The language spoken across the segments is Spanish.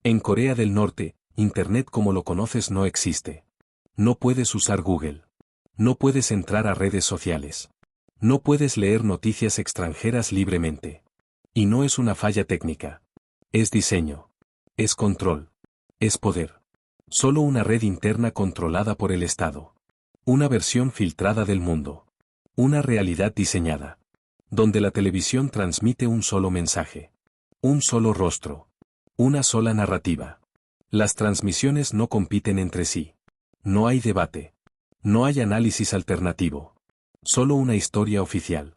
En Corea del Norte, Internet como lo conoces no existe. No puedes usar Google. No puedes entrar a redes sociales. No puedes leer noticias extranjeras libremente. Y no es una falla técnica. Es diseño. Es control. Es poder. Solo una red interna controlada por el Estado. Una versión filtrada del mundo. Una realidad diseñada. Donde la televisión transmite un solo mensaje. Un solo rostro. Una sola narrativa. Las transmisiones no compiten entre sí. No hay debate. No hay análisis alternativo. Solo una historia oficial.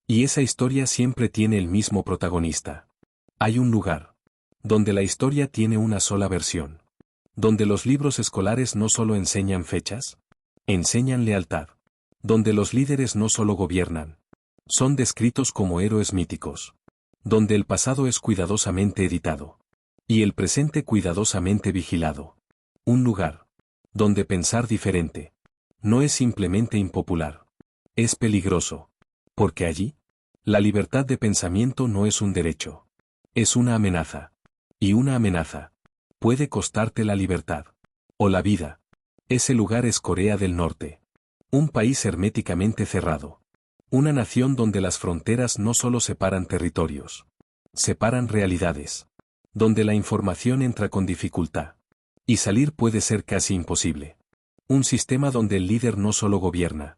Y esa historia siempre tiene el mismo protagonista. Hay un lugar. Donde la historia tiene una sola versión. Donde los libros escolares no solo enseñan fechas. Enseñan lealtad. Donde los líderes no solo gobiernan. Son descritos como héroes míticos. Donde el pasado es cuidadosamente editado. Y el presente cuidadosamente vigilado. Un lugar. Donde pensar diferente. No es simplemente impopular. Es peligroso. Porque allí, la libertad de pensamiento no es un derecho. Es una amenaza. Y una amenaza puede costarte la libertad. O la vida. Ese lugar es Corea del Norte. Un país herméticamente cerrado. Una nación donde las fronteras no solo separan territorios. Separan realidades. Donde la información entra con dificultad. Y salir puede ser casi imposible. Un sistema donde el líder no solo gobierna.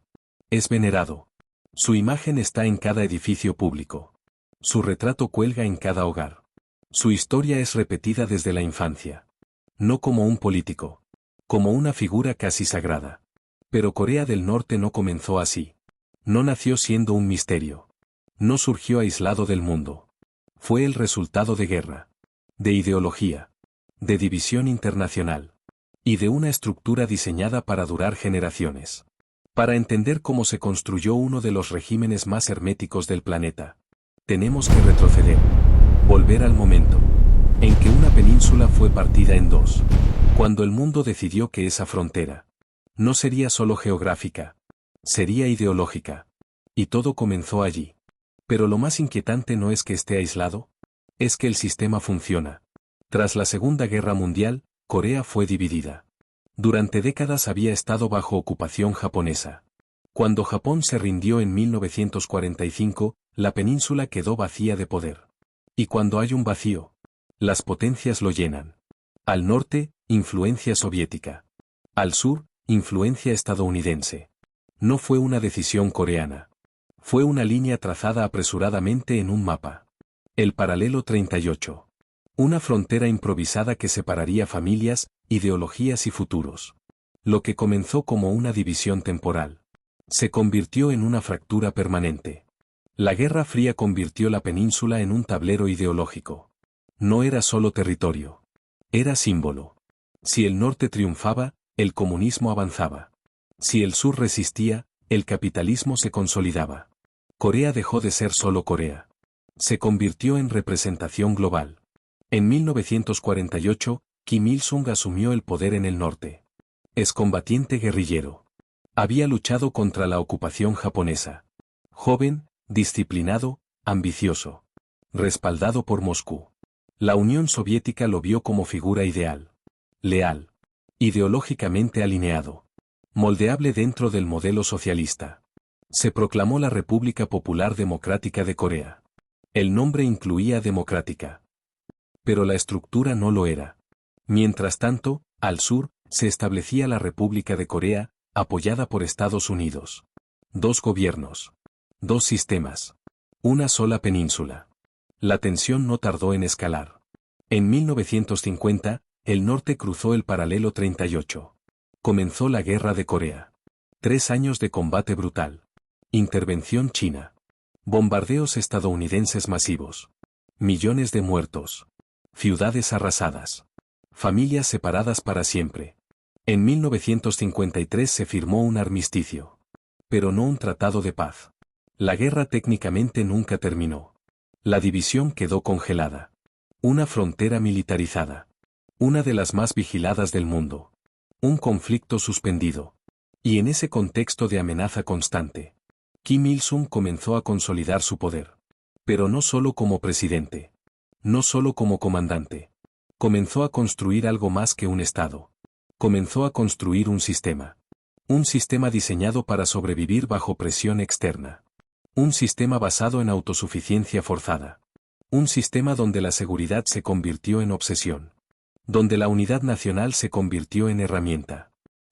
Es venerado. Su imagen está en cada edificio público. Su retrato cuelga en cada hogar. Su historia es repetida desde la infancia. No como un político. Como una figura casi sagrada. Pero Corea del Norte no comenzó así. No nació siendo un misterio. No surgió aislado del mundo. Fue el resultado de guerra. De ideología. De división internacional. Y de una estructura diseñada para durar generaciones. Para entender cómo se construyó uno de los regímenes más herméticos del planeta, tenemos que retroceder. Volver al momento en que una península fue partida en dos. Cuando el mundo decidió que esa frontera no sería solo geográfica, sería ideológica. Y todo comenzó allí. Pero lo más inquietante no es que esté aislado, es que el sistema funciona. Tras la Segunda Guerra Mundial, Corea fue dividida. Durante décadas había estado bajo ocupación japonesa. Cuando Japón se rindió en 1945, la península quedó vacía de poder. Y cuando hay un vacío, las potencias lo llenan. Al norte, influencia soviética. Al sur, influencia estadounidense. No fue una decisión coreana. Fue una línea trazada apresuradamente en un mapa. El paralelo 38. Una frontera improvisada que separaría familias, ideologías y futuros. Lo que comenzó como una división temporal se convirtió en una fractura permanente. La Guerra Fría convirtió la península en un tablero ideológico. No era solo territorio. Era símbolo. Si el norte triunfaba, el comunismo avanzaba. Si el sur resistía, el capitalismo se consolidaba. Corea dejó de ser solo Corea. Se convirtió en representación global. En 1948, Kim Il-sung asumió el poder en el norte. Excombatiente guerrillero. Había luchado contra la ocupación japonesa. Joven, disciplinado, ambicioso. Respaldado por Moscú. La Unión Soviética lo vio como figura ideal. Leal. Ideológicamente alineado. Moldeable dentro del modelo socialista. Se proclamó la República Popular Democrática de Corea. El nombre incluía democrática. Pero la estructura no lo era. Mientras tanto, al sur, se establecía la República de Corea, apoyada por Estados Unidos. Dos gobiernos. Dos sistemas. Una sola península. La tensión no tardó en escalar. En 1950, el norte cruzó el paralelo 38. Comenzó la Guerra de Corea. 3 años de combate brutal. Intervención china. Bombardeos estadounidenses masivos. Millones de muertos. Ciudades arrasadas. Familias separadas para siempre. En 1953 se firmó un armisticio. Pero no un tratado de paz. La guerra técnicamente nunca terminó. La división quedó congelada. Una frontera militarizada. Una de las más vigiladas del mundo. Un conflicto suspendido. Y en ese contexto de amenaza constante, Kim Il-sung comenzó a consolidar su poder. Pero no solo como presidente. No solo como comandante. Comenzó a construir algo más que un Estado. Comenzó a construir un sistema. Un sistema diseñado para sobrevivir bajo presión externa. Un sistema basado en autosuficiencia forzada. Un sistema donde la seguridad se convirtió en obsesión. Donde la unidad nacional se convirtió en herramienta.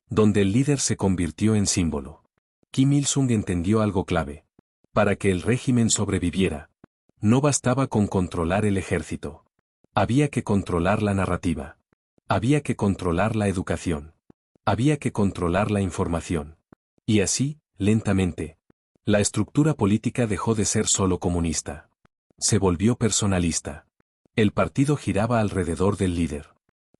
Donde el líder se convirtió en símbolo. Kim Il-sung entendió algo clave. Para que el régimen sobreviviera, no bastaba con controlar el ejército. Había que controlar la narrativa. Había que controlar la educación. Había que controlar la información. Y así, lentamente, la estructura política dejó de ser solo comunista. Se volvió personalista. El partido giraba alrededor del líder.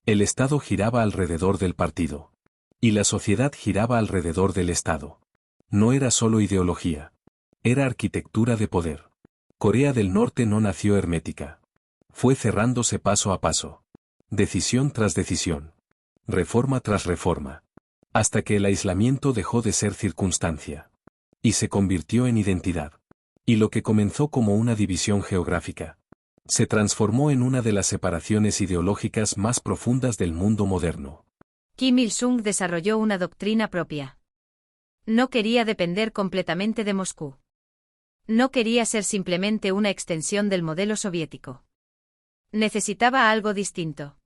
El Estado giraba alrededor del partido. Y la sociedad giraba alrededor del Estado. No era solo ideología. Era arquitectura de poder. Corea del Norte no nació hermética. Fue cerrándose paso a paso. Decisión tras decisión. Reforma tras reforma. Hasta que el aislamiento dejó de ser circunstancia. Y se convirtió en identidad. Y lo que comenzó como una división geográfica, se transformó en una de las separaciones ideológicas más profundas del mundo moderno. Kim Il-sung desarrolló una doctrina propia. No quería depender completamente de Moscú. No quería ser simplemente una extensión del modelo soviético. Necesitaba algo distinto.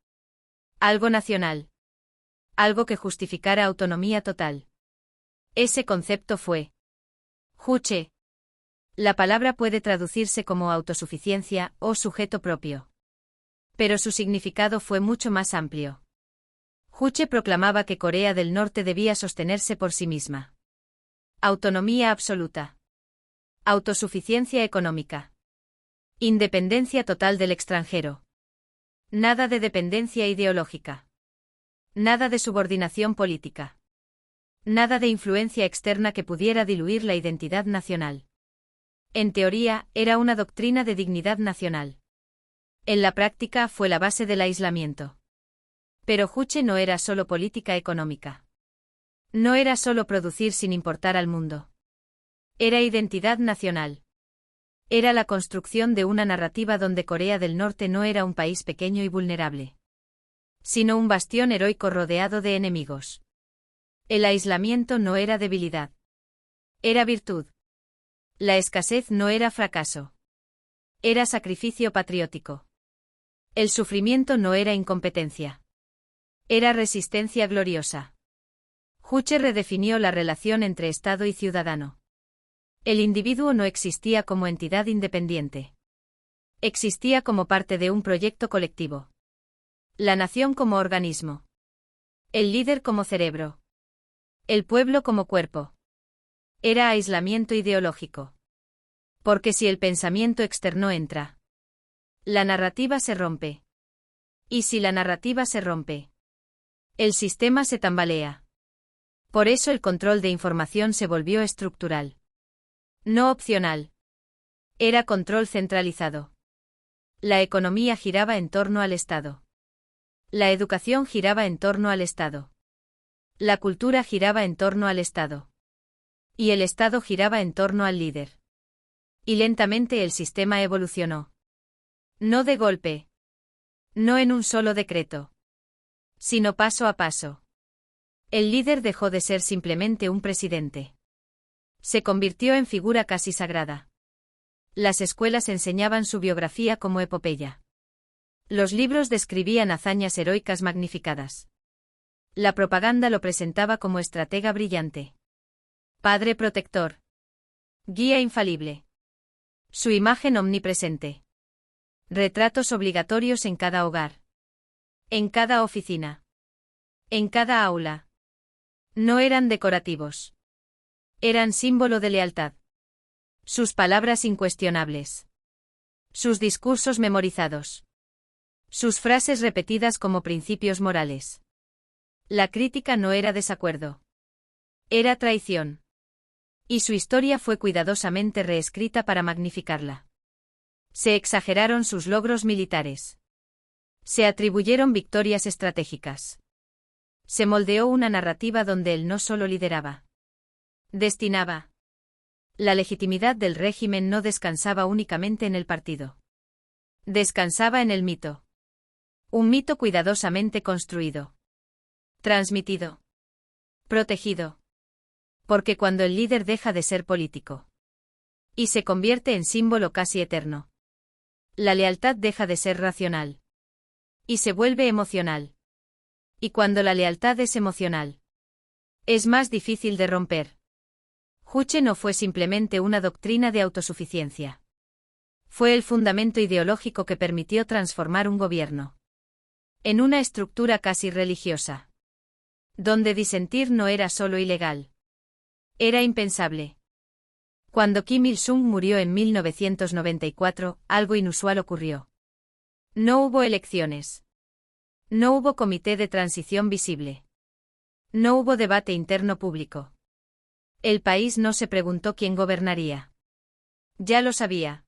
Algo nacional. Algo que justificara autonomía total. Ese concepto fue Juche. La palabra puede traducirse como autosuficiencia o sujeto propio. Pero su significado fue mucho más amplio. Juche proclamaba que Corea del Norte debía sostenerse por sí misma. Autonomía absoluta. Autosuficiencia económica. Independencia total del extranjero. Nada de dependencia ideológica. Nada de subordinación política. Nada de influencia externa que pudiera diluir la identidad nacional. En teoría, era una doctrina de dignidad nacional. En la práctica fue la base del aislamiento. Pero Juche no era solo política económica. No era solo producir sin importar al mundo. Era identidad nacional. Era la construcción de una narrativa donde Corea del Norte no era un país pequeño y vulnerable, sino un bastión heroico rodeado de enemigos. El aislamiento no era debilidad. Era virtud. La escasez no era fracaso. Era sacrificio patriótico. El sufrimiento no era incompetencia. Era resistencia gloriosa. Juche redefinió la relación entre Estado y ciudadano. El individuo no existía como entidad independiente. Existía como parte de un proyecto colectivo. La nación como organismo. El líder como cerebro. El pueblo como cuerpo. Era aislamiento ideológico. Porque si el pensamiento externo entra, la narrativa se rompe. Y si la narrativa se rompe, el sistema se tambalea. Por eso el control de información se volvió estructural. No opcional. Era control centralizado. La economía giraba en torno al Estado. La educación giraba en torno al Estado. La cultura giraba en torno al Estado. Y el Estado giraba en torno al líder. Y lentamente el sistema evolucionó. No de golpe. No en un solo decreto. Sino paso a paso. El líder dejó de ser simplemente un presidente. Se convirtió en figura casi sagrada. Las escuelas enseñaban su biografía como epopeya. Los libros describían hazañas heroicas magnificadas. La propaganda lo presentaba como estratega brillante. Padre protector. Guía infalible. Su imagen omnipresente. Retratos obligatorios en cada hogar. En cada oficina. En cada aula. No eran decorativos. Eran símbolo de lealtad. Sus palabras incuestionables. Sus discursos memorizados. Sus frases repetidas como principios morales. La crítica no era desacuerdo. Era traición. Y su historia fue cuidadosamente reescrita para magnificarla. Se exageraron sus logros militares. Se atribuyeron victorias estratégicas. Se moldeó una narrativa donde él no solo lideraba. Destinaba. La legitimidad del régimen no descansaba únicamente en el partido. Descansaba en el mito. Un mito cuidadosamente construido. Transmitido. Protegido. Porque cuando el líder deja de ser político y se convierte en símbolo casi eterno, la lealtad deja de ser racional y se vuelve emocional. Y cuando la lealtad es emocional, es más difícil de romper. Juche no fue simplemente una doctrina de autosuficiencia. Fue el fundamento ideológico que permitió transformar un gobierno en una estructura casi religiosa, donde disentir no era solo ilegal, era impensable. Cuando Kim Il-sung murió en 1994, algo inusual ocurrió. No hubo elecciones. No hubo comité de transición visible. No hubo debate interno público. El país no se preguntó quién gobernaría. Ya lo sabía.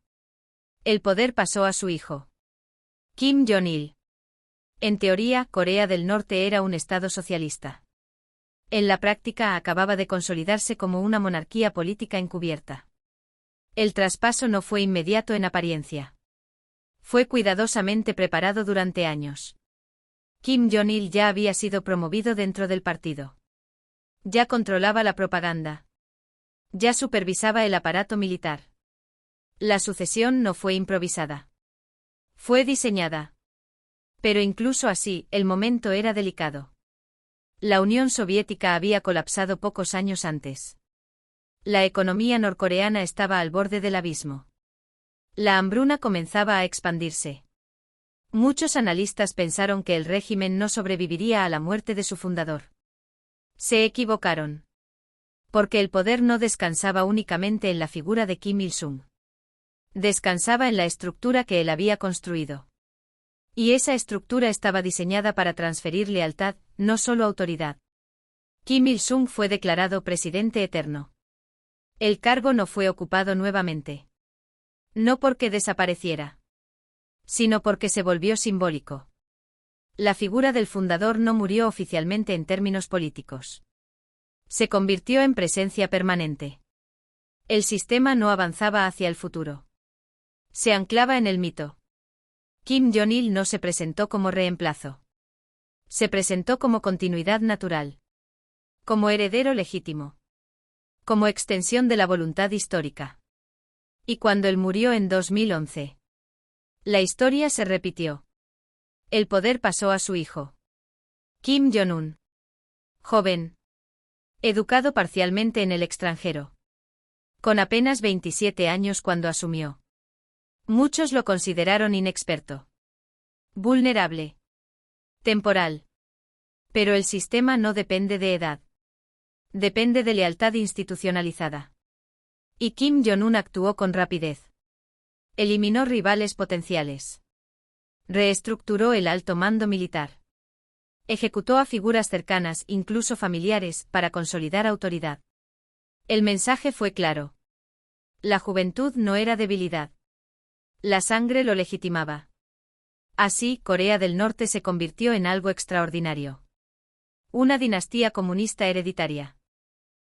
El poder pasó a su hijo, Kim Jong-il. En teoría, Corea del Norte era un estado socialista. En la práctica acababa de consolidarse como una monarquía política encubierta. El traspaso no fue inmediato en apariencia. Fue cuidadosamente preparado durante años. Kim Jong-il ya había sido promovido dentro del partido. Ya controlaba la propaganda. Ya supervisaba el aparato militar. La sucesión no fue improvisada. Fue diseñada. Pero incluso así, el momento era delicado. La Unión Soviética había colapsado pocos años antes. La economía norcoreana estaba al borde del abismo. La hambruna comenzaba a expandirse. Muchos analistas pensaron que el régimen no sobreviviría a la muerte de su fundador. Se equivocaron. Porque el poder no descansaba únicamente en la figura de Kim Il-sung. Descansaba en la estructura que él había construido. Y esa estructura estaba diseñada para transferir lealtad, no solo autoridad. Kim Il-sung fue declarado presidente eterno. El cargo no fue ocupado nuevamente. No porque desapareciera, sino porque se volvió simbólico. La figura del fundador no murió oficialmente en términos políticos. Se convirtió en presencia permanente. El sistema no avanzaba hacia el futuro. Se anclaba en el mito. Kim Jong-il no se presentó como reemplazo. Se presentó como continuidad natural. Como heredero legítimo. Como extensión de la voluntad histórica. Y cuando él murió en 2011, la historia se repitió. El poder pasó a su hijo, Kim Jong-un. Joven. Educado parcialmente en el extranjero. Con apenas 27 años cuando asumió. Muchos lo consideraron inexperto. Vulnerable. Temporal. Pero el sistema no depende de edad. Depende de lealtad institucionalizada. Y Kim Jong-un actuó con rapidez. Eliminó rivales potenciales. Reestructuró el alto mando militar. Ejecutó a figuras cercanas, incluso familiares, para consolidar autoridad. El mensaje fue claro. La juventud no era debilidad. La sangre lo legitimaba. Así, Corea del Norte se convirtió en algo extraordinario. Una dinastía comunista hereditaria.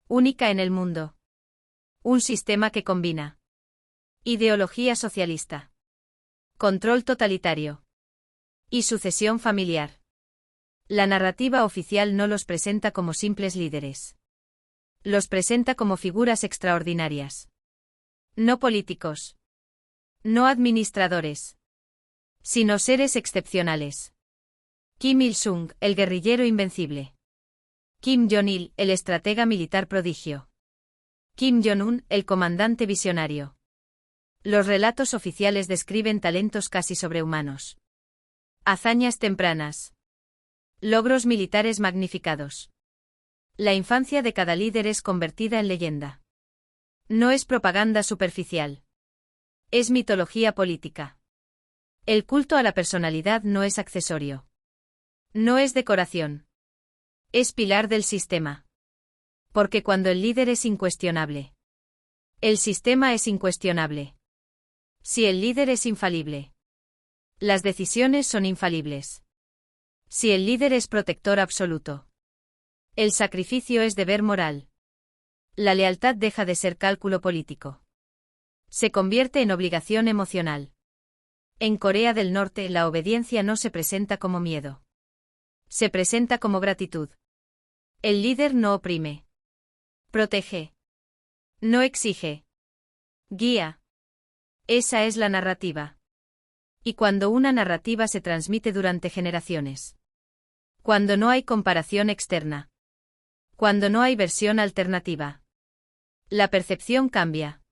Única en el mundo. Un sistema que combina ideología socialista, control totalitario y sucesión familiar. La narrativa oficial no los presenta como simples líderes. Los presenta como figuras extraordinarias. No políticos. No administradores. Sino seres excepcionales. Kim Il-sung, el guerrillero invencible. Kim Jong-il, el estratega militar prodigio. Kim Jong-un, el comandante visionario. Los relatos oficiales describen talentos casi sobrehumanos. Hazañas tempranas. Logros militares magnificados. La infancia de cada líder es convertida en leyenda. No es propaganda superficial. Es mitología política. El culto a la personalidad no es accesorio. No es decoración. Es pilar del sistema. Porque cuando el líder es incuestionable, el sistema es incuestionable. Si el líder es infalible, las decisiones son infalibles. Si el líder es protector absoluto, el sacrificio es deber moral. La lealtad deja de ser cálculo político. Se convierte en obligación emocional. En Corea del Norte, la obediencia no se presenta como miedo. Se presenta como gratitud. El líder no oprime. Protege. No exige. Guía. Esa es la narrativa. Y cuando una narrativa se transmite durante generaciones. Cuando no hay comparación externa. Cuando no hay versión alternativa. La percepción cambia.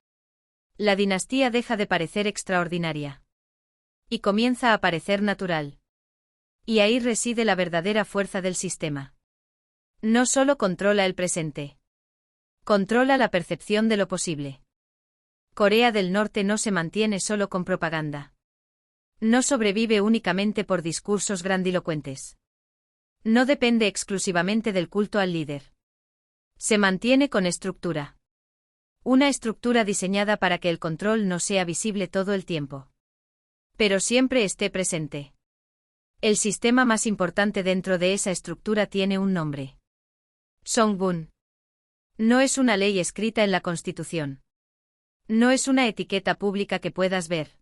La dinastía deja de parecer extraordinaria. Y comienza a parecer natural. Y ahí reside la verdadera fuerza del sistema. No solo controla el presente. Controla la percepción de lo posible. Corea del Norte no se mantiene solo con propaganda. No sobrevive únicamente por discursos grandilocuentes. No depende exclusivamente del culto al líder. Se mantiene con estructura. Una estructura diseñada para que el control no sea visible todo el tiempo. Pero siempre esté presente. El sistema más importante dentro de esa estructura tiene un nombre. Songbun. No es una ley escrita en la Constitución. No es una etiqueta pública que puedas ver.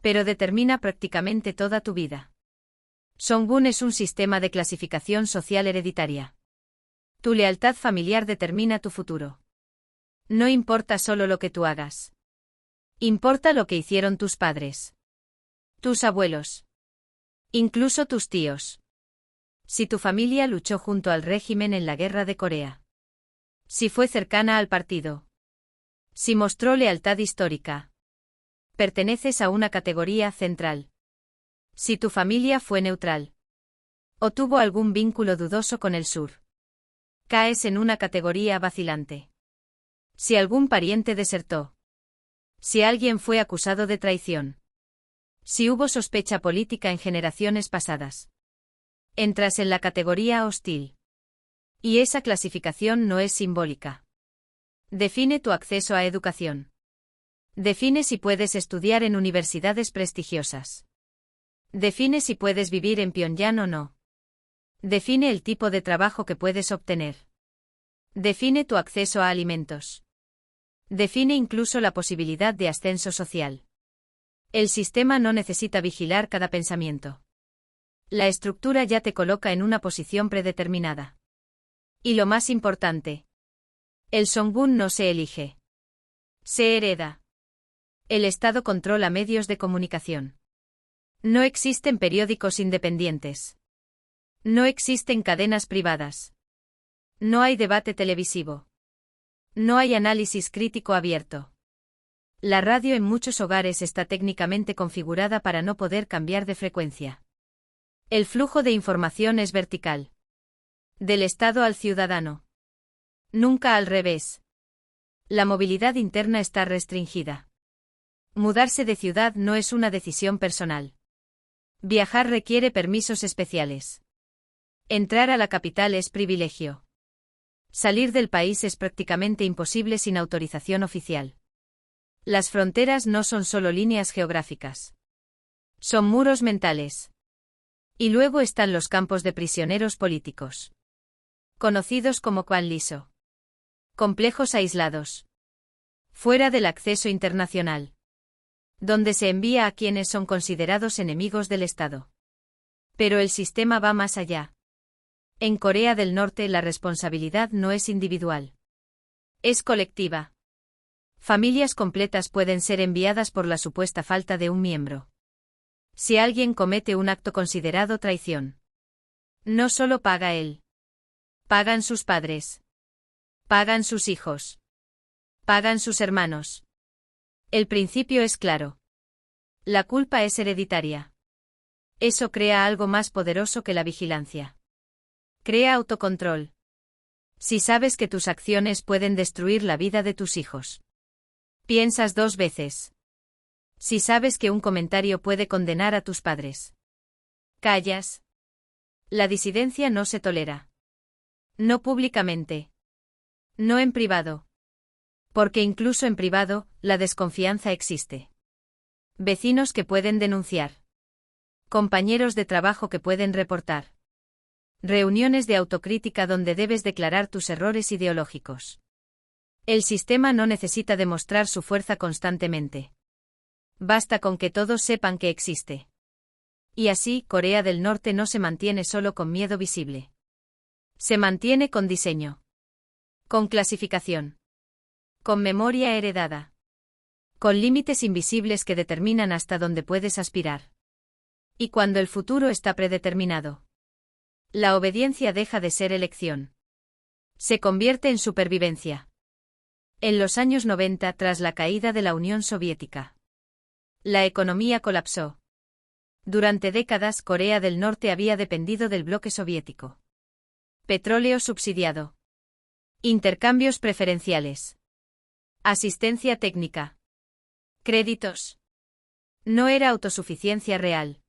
Pero determina prácticamente toda tu vida. Songbun es un sistema de clasificación social hereditaria. Tu lealtad familiar determina tu futuro. No importa solo lo que tú hagas. Importa lo que hicieron tus padres. Tus abuelos. Incluso tus tíos. Si tu familia luchó junto al régimen en la Guerra de Corea. Si fue cercana al partido. Si mostró lealtad histórica. Perteneces a una categoría central. Si tu familia fue neutral. O tuvo algún vínculo dudoso con el sur. Caes en una categoría vacilante. Si algún pariente desertó. Si alguien fue acusado de traición. Si hubo sospecha política en generaciones pasadas. Entras en la categoría hostil. Y esa clasificación no es simbólica. Define tu acceso a educación. Define si puedes estudiar en universidades prestigiosas. Define si puedes vivir en Pyongyang o no. Define el tipo de trabajo que puedes obtener. Define tu acceso a alimentos. Define incluso la posibilidad de ascenso social. El sistema no necesita vigilar cada pensamiento. La estructura ya te coloca en una posición predeterminada. Y lo más importante. El Songbun no se elige. Se hereda. El Estado controla medios de comunicación. No existen periódicos independientes. No existen cadenas privadas. No hay debate televisivo. No hay análisis crítico abierto. La radio en muchos hogares está técnicamente configurada para no poder cambiar de frecuencia. El flujo de información es vertical. Del Estado al ciudadano. Nunca al revés. La movilidad interna está restringida. Mudarse de ciudad no es una decisión personal. Viajar requiere permisos especiales. Entrar a la capital es privilegio. Salir del país es prácticamente imposible sin autorización oficial. Las fronteras no son solo líneas geográficas. Son muros mentales. Y luego están los campos de prisioneros políticos. Conocidos como Kwanliso. Complejos aislados. Fuera del acceso internacional. Donde se envía a quienes son considerados enemigos del Estado. Pero el sistema va más allá. En Corea del Norte la responsabilidad no es individual. Es colectiva. Familias completas pueden ser enviadas por la supuesta falta de un miembro. Si alguien comete un acto considerado traición. No solo paga él. Pagan sus padres. Pagan sus hijos. Pagan sus hermanos. El principio es claro. La culpa es hereditaria. Eso crea algo más poderoso que la vigilancia. Crea autocontrol. Si sabes que tus acciones pueden destruir la vida de tus hijos. Piensas dos veces. Si sabes que un comentario puede condenar a tus padres. Callas. La disidencia no se tolera. No públicamente. No en privado. Porque incluso en privado, la desconfianza existe. Vecinos que pueden denunciar. Compañeros de trabajo que pueden reportar. Reuniones de autocrítica donde debes declarar tus errores ideológicos. El sistema no necesita demostrar su fuerza constantemente. Basta con que todos sepan que existe. Y así, Corea del Norte no se mantiene solo con miedo visible. Se mantiene con diseño. Con clasificación. Con memoria heredada. Con límites invisibles que determinan hasta dónde puedes aspirar. Y cuando el futuro está predeterminado, la obediencia deja de ser elección. Se convierte en supervivencia. En los años 90, tras la caída de la Unión Soviética, la economía colapsó. Durante décadas, Corea del Norte había dependido del bloque soviético. Petróleo subsidiado. Intercambios preferenciales. Asistencia técnica. Créditos. No era autosuficiencia real.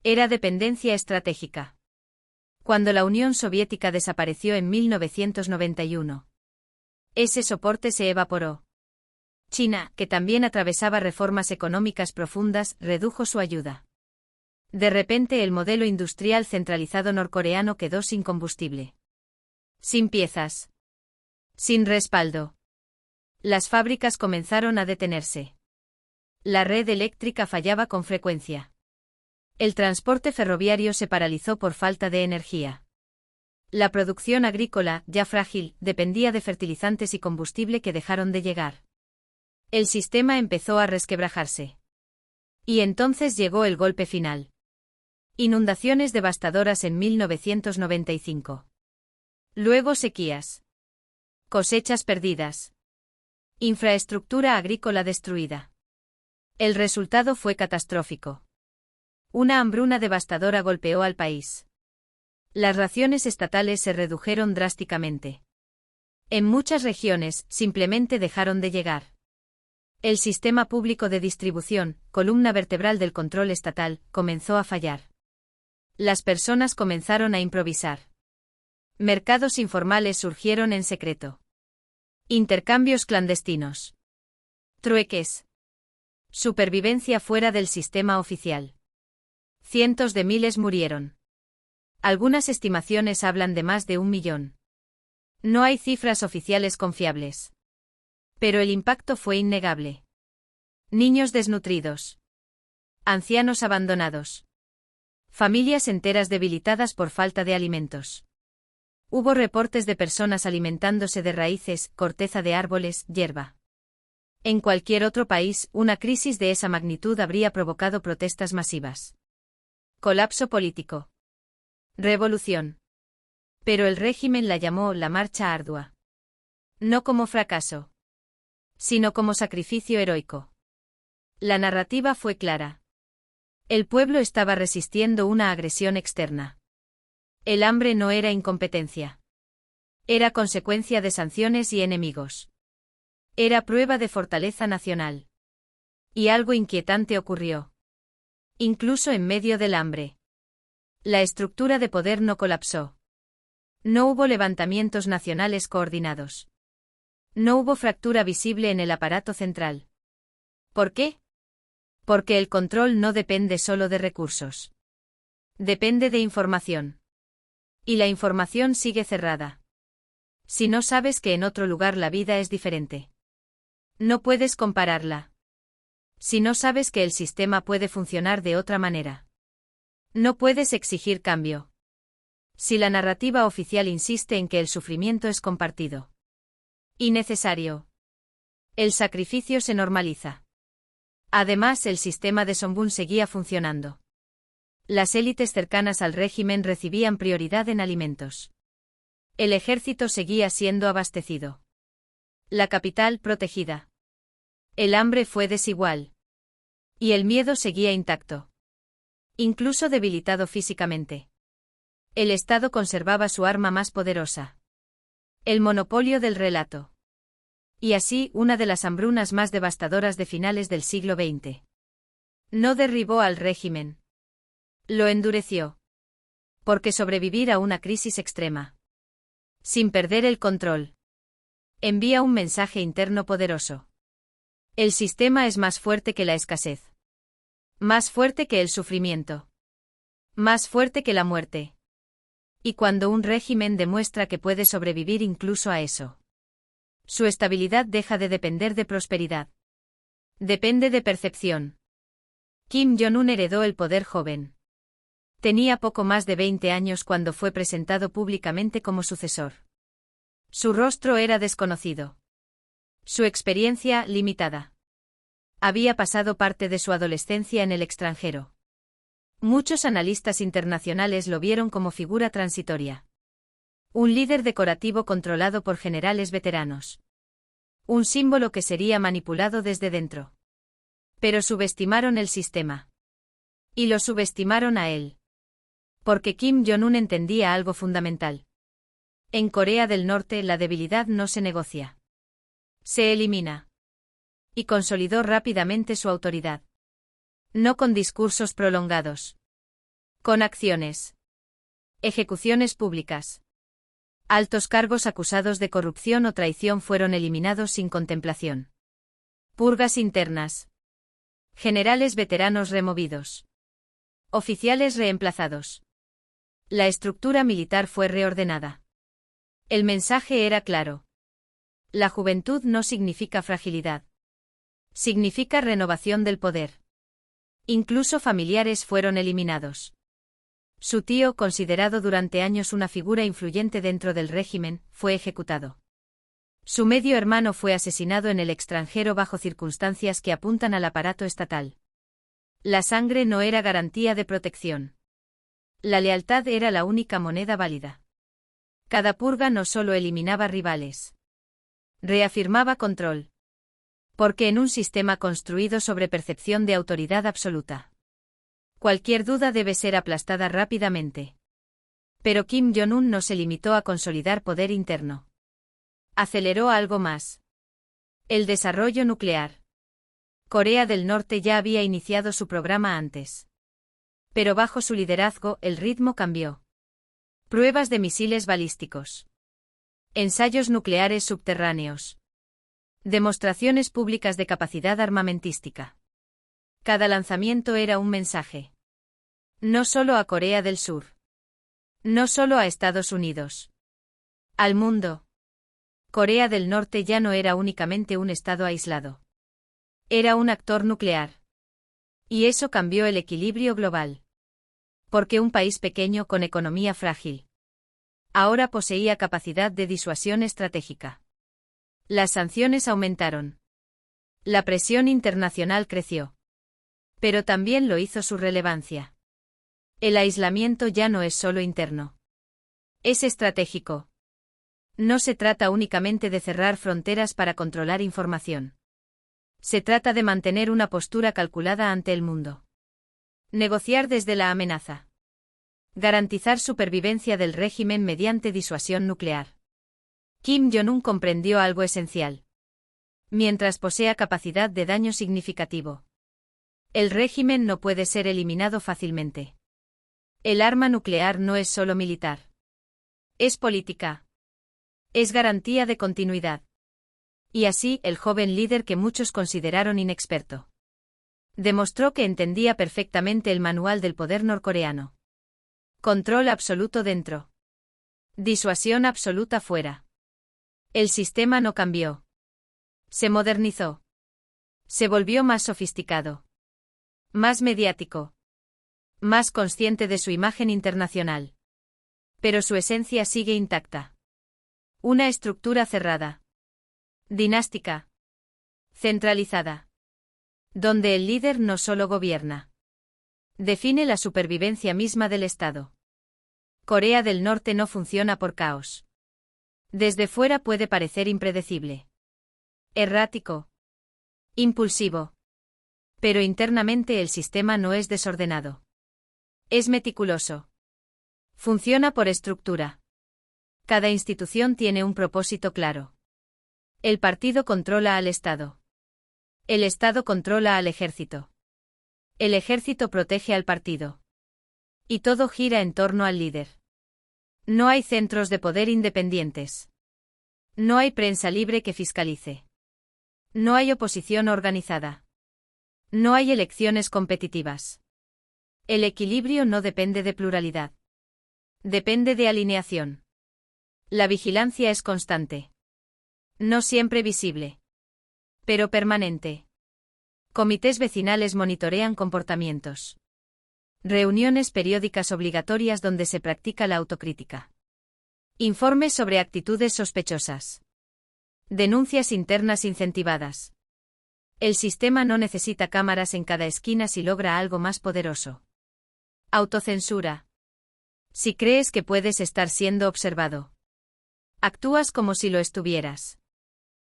Era dependencia estratégica. Cuando la Unión Soviética desapareció en 1991, ese soporte se evaporó. China, que también atravesaba reformas económicas profundas, redujo su ayuda. De repente el modelo industrial centralizado norcoreano quedó sin combustible. Sin piezas. Sin respaldo. Las fábricas comenzaron a detenerse. La red eléctrica fallaba con frecuencia. El transporte ferroviario se paralizó por falta de energía. La producción agrícola, ya frágil, dependía de fertilizantes y combustible que dejaron de llegar. El sistema empezó a resquebrajarse. Y entonces llegó el golpe final. Inundaciones devastadoras en 1995. Luego sequías. Cosechas perdidas. Infraestructura agrícola destruida. El resultado fue catastrófico. Una hambruna devastadora golpeó al país. Las raciones estatales se redujeron drásticamente. En muchas regiones, simplemente dejaron de llegar. El sistema público de distribución, columna vertebral del control estatal, comenzó a fallar. Las personas comenzaron a improvisar. Mercados informales surgieron en secreto. Intercambios clandestinos. Trueques. Supervivencia fuera del sistema oficial. Cientos de miles murieron. Algunas estimaciones hablan de más de 1 millón. No hay cifras oficiales confiables. Pero el impacto fue innegable. Niños desnutridos. Ancianos abandonados. Familias enteras debilitadas por falta de alimentos. Hubo reportes de personas alimentándose de raíces, corteza de árboles, hierba. En cualquier otro país, una crisis de esa magnitud habría provocado protestas masivas. Colapso político. Revolución. Pero el régimen la llamó la marcha ardua. No como fracaso, sino como sacrificio heroico. La narrativa fue clara. El pueblo estaba resistiendo una agresión externa. El hambre no era incompetencia. Era consecuencia de sanciones y enemigos. Era prueba de fortaleza nacional. Y algo inquietante ocurrió. Incluso en medio del hambre. La estructura de poder no colapsó. No hubo levantamientos nacionales coordinados. No hubo fractura visible en el aparato central. ¿Por qué? Porque el control no depende solo de recursos. Depende de información. Y la información sigue cerrada. Si no sabes que en otro lugar la vida es diferente, no puedes compararla. Si no sabes que el sistema puede funcionar de otra manera, no puedes exigir cambio. Si la narrativa oficial insiste en que el sufrimiento es compartido y necesario, el sacrificio se normaliza. Además, el sistema de Songbun seguía funcionando. Las élites cercanas al régimen recibían prioridad en alimentos. El ejército seguía siendo abastecido. La capital protegida. El hambre fue desigual. Y el miedo seguía intacto. Incluso debilitado físicamente. El Estado conservaba su arma más poderosa. El monopolio del relato. Y así, una de las hambrunas más devastadoras de finales del siglo XX. No derribó al régimen. Lo endureció. Porque sobrevivir a una crisis extrema, sin perder el control, envía un mensaje interno poderoso. El sistema es más fuerte que la escasez. Más fuerte que el sufrimiento. Más fuerte que la muerte. Y cuando un régimen demuestra que puede sobrevivir incluso a eso, su estabilidad deja de depender de prosperidad. Depende de percepción. Kim Jong-un heredó el poder joven. Tenía poco más de 20 años cuando fue presentado públicamente como sucesor. Su rostro era desconocido. Su experiencia, limitada. Había pasado parte de su adolescencia en el extranjero. Muchos analistas internacionales lo vieron como figura transitoria. Un líder decorativo controlado por generales veteranos. Un símbolo que sería manipulado desde dentro. Pero subestimaron el sistema. Y lo subestimaron a él. Porque Kim Jong-un entendía algo fundamental. En Corea del Norte la debilidad no se negocia. Se elimina. Y consolidó rápidamente su autoridad. No con discursos prolongados. Con acciones. Ejecuciones públicas. Altos cargos acusados de corrupción o traición fueron eliminados sin contemplación. Purgas internas. Generales veteranos removidos. Oficiales reemplazados. La estructura militar fue reordenada. El mensaje era claro. La juventud no significa fragilidad. Significa renovación del poder. Incluso familiares fueron eliminados. Su tío, considerado durante años una figura influyente dentro del régimen, fue ejecutado. Su medio hermano fue asesinado en el extranjero bajo circunstancias que apuntan al aparato estatal. La sangre no era garantía de protección. La lealtad era la única moneda válida. Cada purga no solo eliminaba rivales. Reafirmaba control. Porque en un sistema construido sobre percepción de autoridad absoluta, cualquier duda debe ser aplastada rápidamente. Pero Kim Jong-un no se limitó a consolidar poder interno. Aceleró algo más. El desarrollo nuclear. Corea del Norte ya había iniciado su programa antes. Pero bajo su liderazgo el ritmo cambió. Pruebas de misiles balísticos. Ensayos nucleares subterráneos. Demostraciones públicas de capacidad armamentística. Cada lanzamiento era un mensaje. No solo a Corea del Sur. No solo a Estados Unidos. Al mundo. Corea del Norte ya no era únicamente un estado aislado. Era un actor nuclear. Y eso cambió el equilibrio global. Porque un país pequeño con economía frágil. Ahora poseía capacidad de disuasión estratégica. Las sanciones aumentaron. La presión internacional creció. Pero también lo hizo su relevancia. El aislamiento ya no es solo interno. Es estratégico. No se trata únicamente de cerrar fronteras para controlar información. Se trata de mantener una postura calculada ante el mundo. Negociar desde la amenaza. Garantizar supervivencia del régimen mediante disuasión nuclear. Kim Jong-un comprendió algo esencial. Mientras posea capacidad de daño significativo, el régimen no puede ser eliminado fácilmente. El arma nuclear no es solo militar. Es política. Es garantía de continuidad. Y así, el joven líder que muchos consideraron inexperto demostró que entendía perfectamente el manual del poder norcoreano. Control absoluto dentro. Disuasión absoluta fuera. El sistema no cambió. Se modernizó. Se volvió más sofisticado. Más mediático. Más consciente de su imagen internacional. Pero su esencia sigue intacta. Una estructura cerrada. Dinástica. Centralizada. Donde el líder no solo gobierna. Define la supervivencia misma del Estado. Corea del Norte no funciona por caos. Desde fuera puede parecer impredecible. Errático. Impulsivo. Pero internamente el sistema no es desordenado. Es meticuloso. Funciona por estructura. Cada institución tiene un propósito claro. El partido controla al Estado. El Estado controla al ejército. El ejército protege al partido. Y todo gira en torno al líder. No hay centros de poder independientes. No hay prensa libre que fiscalice. No hay oposición organizada. No hay elecciones competitivas. El equilibrio no depende de pluralidad. Depende de alineación. La vigilancia es constante. No siempre visible. Pero permanente. Comités vecinales monitorean comportamientos. Reuniones periódicas obligatorias donde se practica la autocrítica. Informes sobre actitudes sospechosas. Denuncias internas incentivadas. El sistema no necesita cámaras en cada esquina si logra algo más poderoso. Autocensura. Si crees que puedes estar siendo observado, actúas como si lo estuvieras.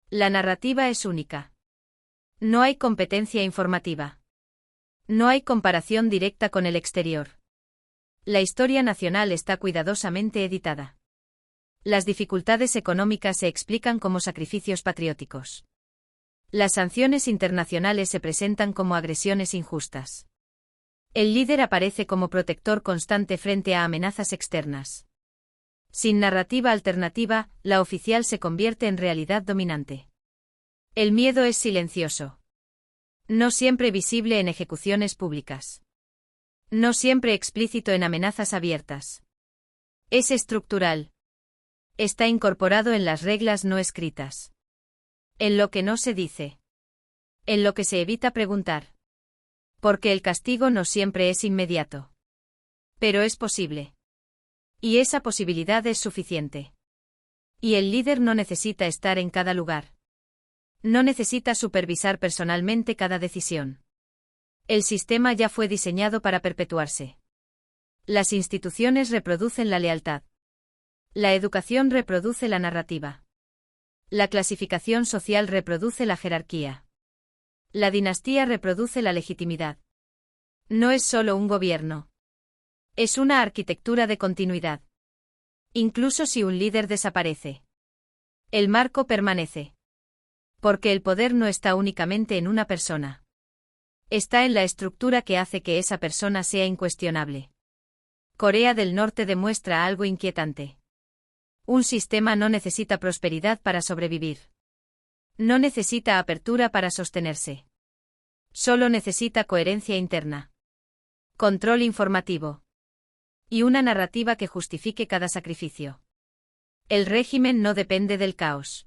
La narrativa es única. No hay competencia informativa. No hay comparación directa con el exterior. La historia nacional está cuidadosamente editada. Las dificultades económicas se explican como sacrificios patrióticos. Las sanciones internacionales se presentan como agresiones injustas. El líder aparece como protector constante frente a amenazas externas. Sin narrativa alternativa, la oficial se convierte en realidad dominante. El miedo es silencioso. No siempre visible en ejecuciones públicas. No siempre explícito en amenazas abiertas. Es estructural. Está incorporado en las reglas no escritas. En lo que no se dice. En lo que se evita preguntar. Porque el castigo no siempre es inmediato. Pero es posible. Y esa posibilidad es suficiente. Y el líder no necesita estar en cada lugar. No necesita supervisar personalmente cada decisión. El sistema ya fue diseñado para perpetuarse. Las instituciones reproducen la lealtad. La educación reproduce la narrativa. La clasificación social reproduce la jerarquía. La dinastía reproduce la legitimidad. No es solo un gobierno. Es una arquitectura de continuidad. Incluso si un líder desaparece, el marco permanece. Porque el poder no está únicamente en una persona. Está en la estructura que hace que esa persona sea incuestionable. Corea del Norte demuestra algo inquietante. Un sistema no necesita prosperidad para sobrevivir. No necesita apertura para sostenerse. Solo necesita coherencia interna. Control informativo. Y una narrativa que justifique cada sacrificio. El régimen no depende del caos.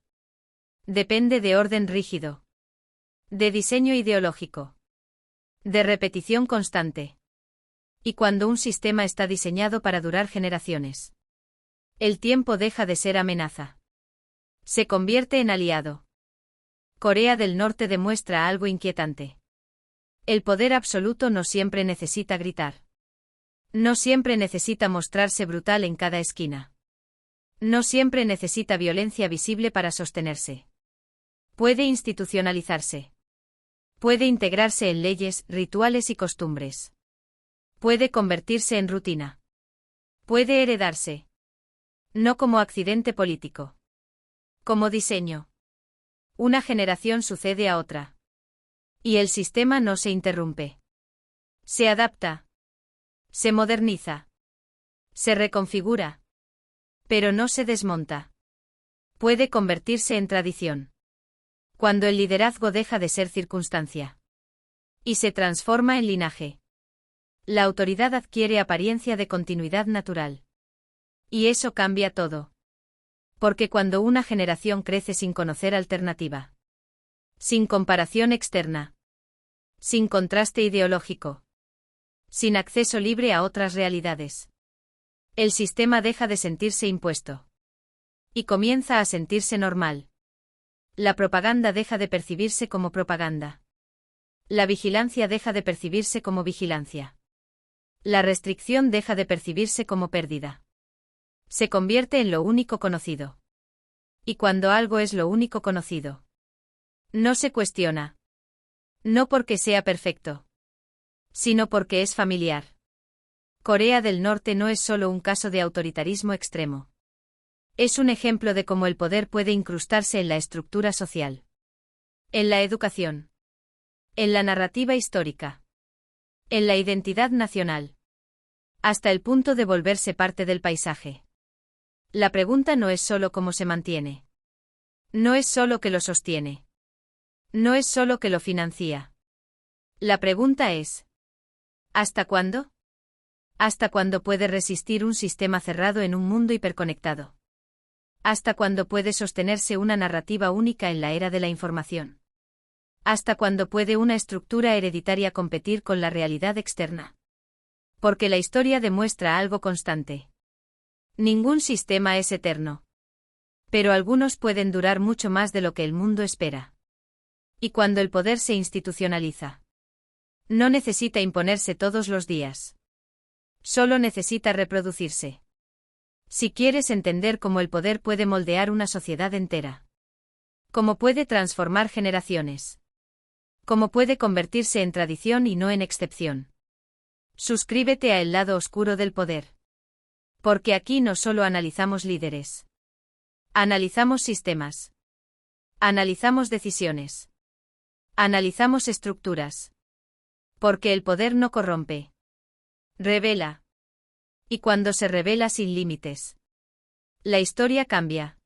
Depende de orden rígido. De diseño ideológico. De repetición constante. Y cuando un sistema está diseñado para durar generaciones, el tiempo deja de ser amenaza. Se convierte en aliado. Corea del Norte demuestra algo inquietante. El poder absoluto no siempre necesita gritar. No siempre necesita mostrarse brutal en cada esquina. No siempre necesita violencia visible para sostenerse. Puede institucionalizarse. Puede integrarse en leyes, rituales y costumbres. Puede convertirse en rutina. Puede heredarse. No como accidente político. Como diseño. Una generación sucede a otra. Y el sistema no se interrumpe. Se adapta. Se moderniza. Se reconfigura. Pero no se desmonta. Puede convertirse en tradición. Cuando el liderazgo deja de ser circunstancia. Y se transforma en linaje. La autoridad adquiere apariencia de continuidad natural. Y eso cambia todo. Porque cuando una generación crece sin conocer alternativa. Sin comparación externa. Sin contraste ideológico. Sin acceso libre a otras realidades. El sistema deja de sentirse impuesto. Y comienza a sentirse normal. La propaganda deja de percibirse como propaganda. La vigilancia deja de percibirse como vigilancia. La restricción deja de percibirse como pérdida. Se convierte en lo único conocido. Y cuando algo es lo único conocido, no se cuestiona. No porque sea perfecto, sino porque es familiar. Corea del Norte no es solo un caso de autoritarismo extremo. Es un ejemplo de cómo el poder puede incrustarse en la estructura social. En la educación. En la narrativa histórica. En la identidad nacional. Hasta el punto de volverse parte del paisaje. La pregunta no es solo cómo se mantiene. No es solo que lo sostiene. No es solo que lo financia. La pregunta es: ¿hasta cuándo? ¿Hasta cuándo puede resistir un sistema cerrado en un mundo hiperconectado? ¿Hasta cuándo puede sostenerse una narrativa única en la era de la información? ¿Hasta cuándo puede una estructura hereditaria competir con la realidad externa? Porque la historia demuestra algo constante. Ningún sistema es eterno. Pero algunos pueden durar mucho más de lo que el mundo espera. Y cuando el poder se institucionaliza, no necesita imponerse todos los días. Solo necesita reproducirse. Si quieres entender cómo el poder puede moldear una sociedad entera, cómo puede transformar generaciones, cómo puede convertirse en tradición y no en excepción, suscríbete a El lado oscuro del poder. Porque aquí no solo analizamos líderes. Analizamos sistemas. Analizamos decisiones. Analizamos estructuras. Porque el poder no corrompe. Revela. Y cuando se revela sin límites, la historia cambia.